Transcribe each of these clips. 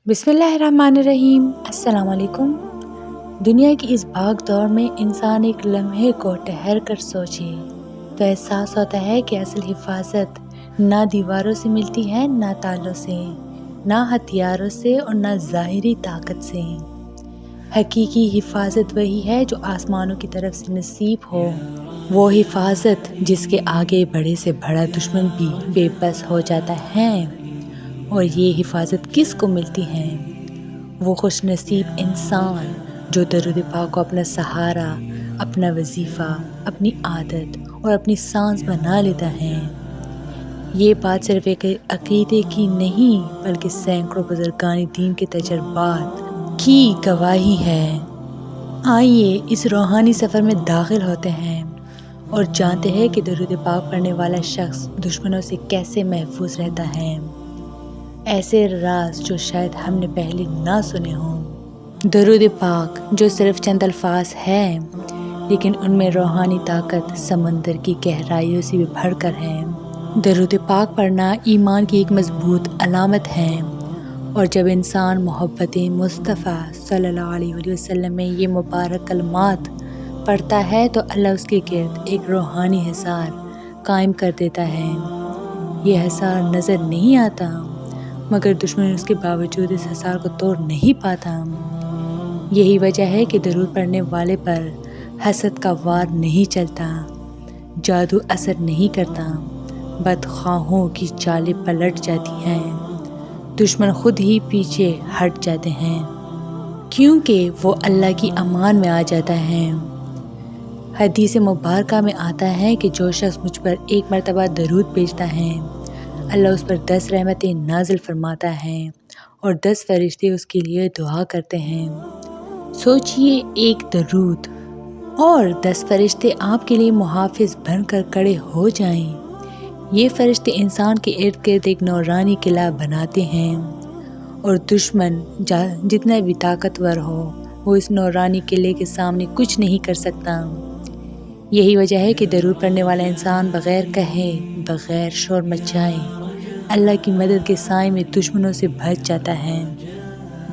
بسم اللہ الرحمن الرحیم۔ السلام علیکم۔ دنیا کی اس بھاگ دوڑ میں انسان ایک لمحے کو ٹھہر کر سوچے تو احساس ہوتا ہے کہ اصل حفاظت نہ دیواروں سے ملتی ہے، نہ تالوں سے، نہ ہتھیاروں سے اور نہ ظاہری طاقت سے۔ حقیقی حفاظت وہی ہے جو آسمانوں کی طرف سے نصیب ہو، وہ حفاظت جس کے آگے بڑے سے بڑا دشمن بھی بے بس ہو جاتا ہے۔ اور یہ حفاظت کس کو ملتی ہے؟ وہ خوش نصیب انسان جو درود پاک کو اپنا سہارا، اپنا وظیفہ، اپنی عادت اور اپنی سانس بنا لیتا ہے۔ یہ بات صرف ایک عقیدے کی نہیں بلکہ سینکڑوں بزرگان دین کے تجربات کی گواہی ہے۔ آئیے اس روحانی سفر میں داخل ہوتے ہیں اور جانتے ہیں کہ درود پاک پڑھنے والا شخص دشمنوں سے کیسے محفوظ رہتا ہے۔ ایسے راز جو شاید ہم نے پہلے نہ سنے ہوں۔ درود پاک جو صرف چند الفاظ ہے لیکن ان میں روحانی طاقت سمندر کی گہرائیوں سے بھی بڑھ کر ہے۔ درود پاک پڑھنا ایمان کی ایک مضبوط علامت ہے، اور جب انسان محبت مصطفیٰ صلی اللہ علیہ وسلم میں یہ مبارک کلمات پڑھتا ہے تو اللہ اس کے گرد ایک روحانی حصار قائم کر دیتا ہے۔ یہ حصار نظر نہیں آتا مگر دشمن اس کے باوجود اس حصار کو توڑ نہیں پاتا۔ یہی وجہ ہے کہ درود پڑھنے والے پر حسد کا وار نہیں چلتا، جادو اثر نہیں کرتا، بدخواہوں کی چالیں پلٹ جاتی ہیں، دشمن خود ہی پیچھے ہٹ جاتے ہیں کیونکہ وہ اللہ کی امان میں آ جاتا ہے۔ حدیث مبارکہ میں آتا ہے کہ جو شخص مجھ پر ایک مرتبہ درود بھیجتا ہے اللہ اس پر 10 رحمتیں نازل فرماتا ہے اور 10 فرشتے اس کے لیے دعا کرتے ہیں۔ سوچئے، ایک درود اور 10 فرشتے آپ کے لیے محافظ بن کر کھڑے ہو جائیں۔ یہ فرشتے انسان کے ارد گرد ایک نورانی قلعہ بناتے ہیں، اور دشمن جتنا بھی طاقتور ہو وہ اس نورانی قلعے کے سامنے کچھ نہیں کر سکتا۔ یہی وجہ ہے کہ درود پڑھنے والا انسان بغیر کہے، بغیر شور مچائے اللہ کی مدد کے سائے میں دشمنوں سے بچ جاتا ہے۔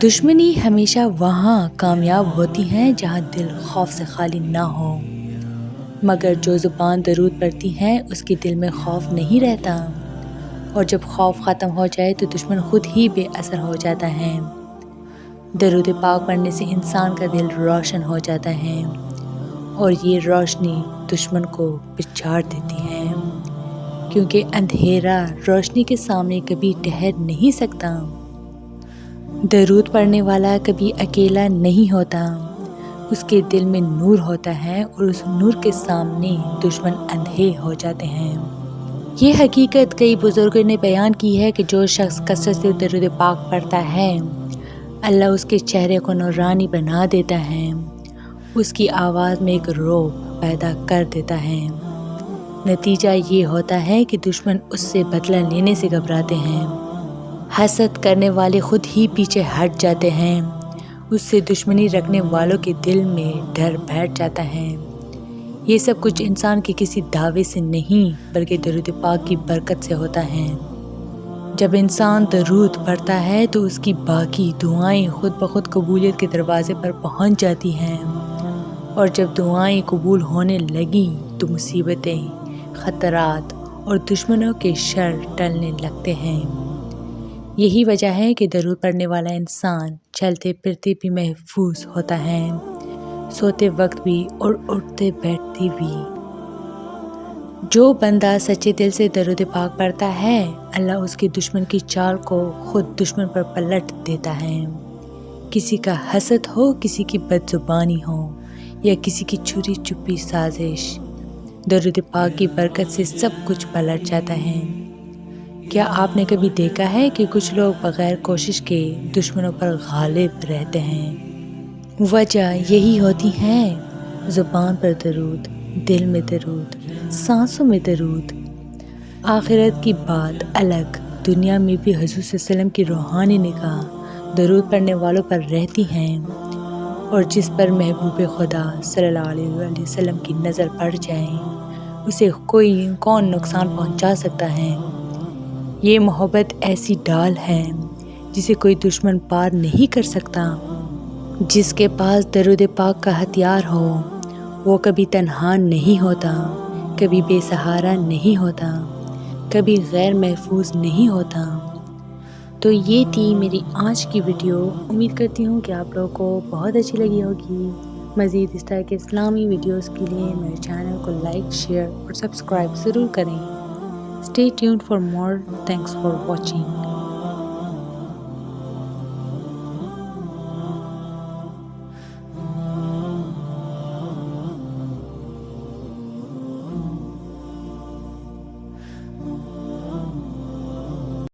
دشمنی ہمیشہ وہاں کامیاب ہوتی ہے جہاں دل خوف سے خالی نہ ہو، مگر جو زبان درود پڑھتی ہے اس کے دل میں خوف نہیں رہتا، اور جب خوف ختم ہو جائے تو دشمن خود ہی بے اثر ہو جاتا ہے۔ درود پاک پڑھنے سے انسان کا دل روشن ہو جاتا ہے، اور یہ روشنی دشمن کو پچھاڑ دیتی ہے، کیونکہ اندھیرا روشنی کے سامنے کبھی ٹھہر نہیں سکتا۔ درود پڑھنے والا کبھی اکیلا نہیں ہوتا، اس کے دل میں نور ہوتا ہے اور اس نور کے سامنے دشمن اندھے ہو جاتے ہیں۔ یہ حقیقت کئی بزرگوں نے بیان کی ہے کہ جو شخص کثرت سے درود پاک پڑھتا ہے اللہ اس کے چہرے کو نورانی بنا دیتا ہے، اس کی آواز میں ایک رعب پیدا کر دیتا ہے۔ نتیجہ یہ ہوتا ہے کہ دشمن اس سے بدلہ لینے سے گھبراتے ہیں، حسد کرنے والے خود ہی پیچھے ہٹ جاتے ہیں، اس سے دشمنی رکھنے والوں کے دل میں ڈر بیٹھ جاتا ہے۔ یہ سب کچھ انسان کے کسی دعوے سے نہیں بلکہ درود پاک کی برکت سے ہوتا ہے۔ جب انسان درود پڑھتا ہے تو اس کی باقی دعائیں خود بخود قبولیت کے دروازے پر پہنچ جاتی ہیں، اور جب دعائیں قبول ہونے لگیں تو مصیبتیں، خطرات اور دشمنوں کے شر ٹلنے لگتے ہیں۔ یہی وجہ ہے کہ درود پڑھنے والا انسان چلتے پھرتے بھی محفوظ ہوتا ہے، سوتے وقت بھی اور اٹھتے بیٹھتے بھی۔ جو بندہ سچے دل سے درود پاک پڑھتا ہے اللہ اس کے دشمن کی چال کو خود دشمن پر پلٹ دیتا ہے۔ کسی کا حسد ہو، کسی کی بد زبانی ہو یا کسی کی چھری چھپی سازش، درود پاک کی برکت سے سب کچھ پلٹ جاتا ہے۔ کیا آپ نے کبھی دیکھا ہے کہ کچھ لوگ بغیر کوشش کے دشمنوں پر غالب رہتے ہیں؟ وجہ یہی ہوتی ہے، زبان پر درود، دل میں درود، سانسوں میں درود۔ آخرت کی بات الگ، دنیا میں بھی حضور صلی اللہ علیہ وسلم کی روحانی نگاہ درود پڑھنے والوں پر رہتی ہیں، اور جس پر محبوب خدا صلی اللہ علیہ وسلم کی نظر پڑ جائے اسے کون نقصان پہنچا سکتا ہے۔ یہ محبت ایسی ڈال ہے جسے کوئی دشمن پار نہیں کر سکتا۔ جس کے پاس درود پاک کا ہتھیار ہو وہ کبھی تنہا نہیں ہوتا، کبھی بے سہارا نہیں ہوتا، کبھی غیر محفوظ نہیں ہوتا۔ تو یہ تھی میری آج کی ویڈیو۔ امید کرتی ہوں کہ آپ لوگوں کو بہت اچھی لگی ہوگی۔ مزید اس طرح کے اسلامی ویڈیوز کے لیے میرے چینل کو لائک، شیئر اور سبسکرائب ضرور کریں۔ Stay tuned for more. Thanks for watching.